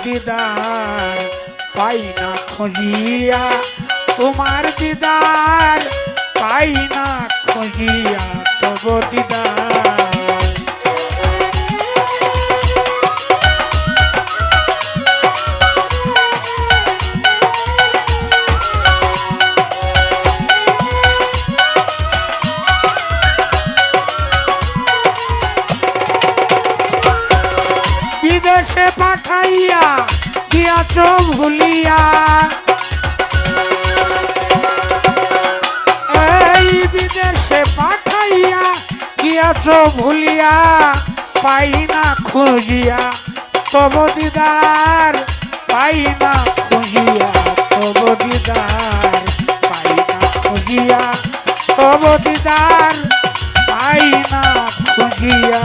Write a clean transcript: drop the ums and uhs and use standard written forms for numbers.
দিদার পাই না খুঁজিয়া, তোমার দিদার পাই না খুঁজিয়া তব দিদার। বিদেশে পাঠাইয়া দিয়াছ ভুলিয়া, এই বিদেশে পাঠাইয়া দিয়াছ ভুলিয়া, পাই না খুঁজিয়া তব দিদার পাই না খুঁজিয়া তব দিদার পাই না খুঁজিয়া তব দিদার পাই না খুঁজিয়া।